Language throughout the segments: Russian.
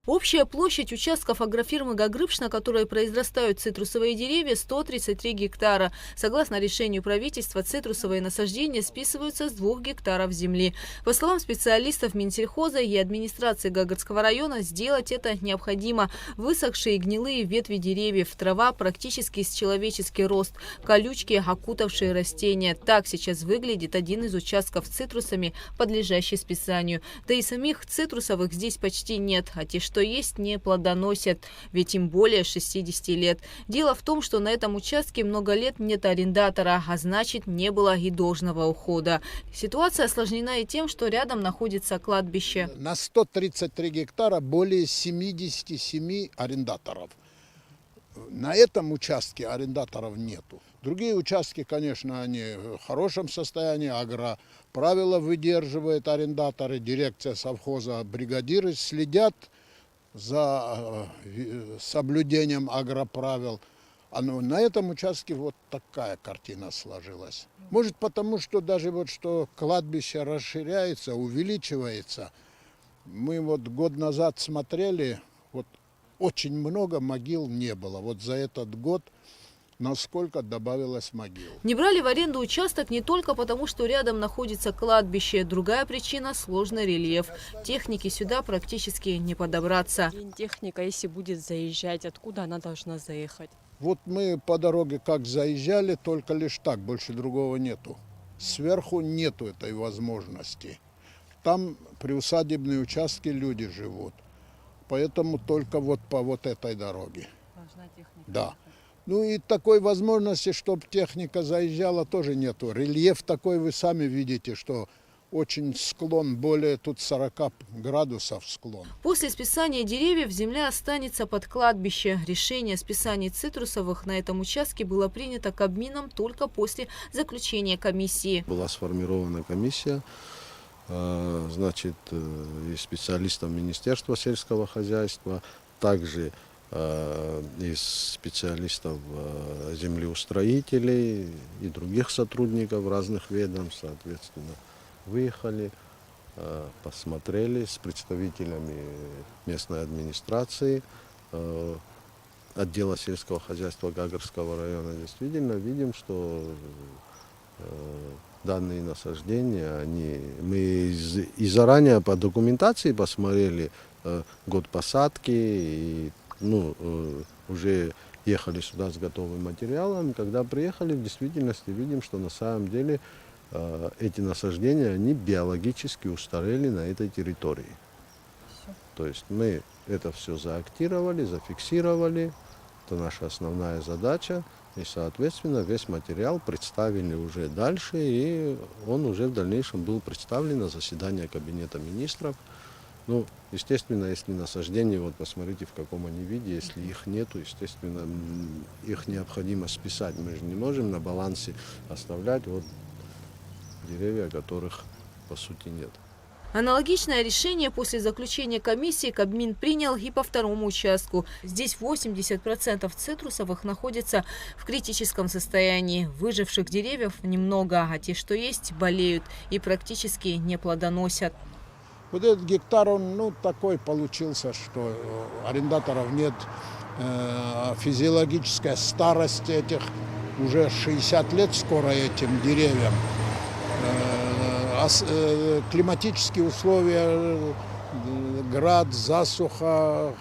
Общая площадь участков агрофирмы «Гагрыпш», на которой произрастают цитрусовые деревья, 133 гектара. Согласно решению правительства, цитрусовые насаждения списываются с 2 гектаров земли. По словам специалистов Минсельхоза и администрации Гагарского района, сделать это необходимо. Высохшие гнилые ветви деревьев, трава практически с человеческий рост, колючки, окутавшие растения. Так сейчас выглядит один из участков с цитрусами, подлежащий списанию. Да и самих цитрусовых здесь почти нет, а те, что есть, не плодоносят, ведь им более 60 лет. Дело в том, что на этом участке много лет нет арендатора, а значит, не было и должного ухода. Ситуация осложнена и тем, что рядом находится кладбище. На 133 гектара более 77 арендаторов. На этом участке арендаторов нету. Другие участки, конечно, они в хорошем состоянии, агроправила выдерживает арендаторы, дирекция совхоза, бригадиры следят за соблюдением агроправил. На этом участке вот такая картина сложилась. Может потому, что даже вот что кладбище расширяется, увеличивается. Мы вот год назад смотрели, вот очень много могил не было. Вот за этот год насколько добавилось могил. Не брали в аренду участок не только потому, что рядом находится кладбище. Другая причина – сложный рельеф. Техники сюда практически не подобраться. Техника, если будет заезжать, откуда она должна заехать? Вот мы по дороге как заезжали, только лишь так, больше другого нету. Сверху нету этой возможности. Там приусадебные участки люди живут. Поэтому только вот по вот этой дороге. Должна техника. Да. Ну и такой возможности, чтобы техника заезжала, тоже нету. Рельеф такой, вы сами видите, что очень склон, более тут 40 градусов склон. После списания деревьев земля останется под кладбище. Решение о списании цитрусовых на этом участке было принято Кабмином только после заключения комиссии. Была сформирована комиссия, значит, из специалистов Министерства сельского хозяйства, также из специалистов землеустроителей и других сотрудников разных ведомств, соответственно, выехали, посмотрели с представителями местной администрации, отдела сельского хозяйства Гагарского района. Действительно видим, что данные насаждения, мы и заранее по документации посмотрели год посадки, и уже ехали сюда с готовым материалом. Когда приехали, в действительности видим, что на самом деле эти насаждения, они биологически устарели на этой территории. То есть мы это все заактировали, зафиксировали. Это наша основная задача. И, соответственно, весь материал представили уже дальше, и он уже в дальнейшем был представлен на заседание Кабинета министров. Ну, естественно, если насаждения, вот посмотрите, в каком они виде, если их нету, естественно, их необходимо списать. Мы же не можем на балансе оставлять вот деревья, которых по сути нет. Аналогичное решение после заключения комиссии Кабмин принял и по второму участку. Здесь 80% цитрусовых находятся в критическом состоянии. Выживших деревьев немного, а те, что есть, болеют и практически не плодоносят. Вот этот гектар, он такой получился, что арендаторов нет, физиологическая старость этих, уже 60 лет скоро этим деревьям. Климатические условия, град, засуха,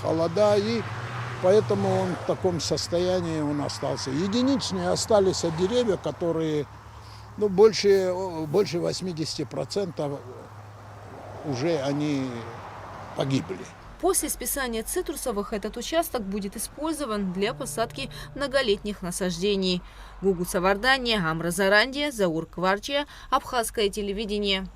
холода, и поэтому он в таком состоянии он остался. Единичные остались от деревья, которые больше 80% уже они погибли. После списания цитрусовых этот участок будет использован для посадки многолетних насаждений. Гугу Савардания, Амра Зарандия, Заур Кварчия, Абхазское телевидение.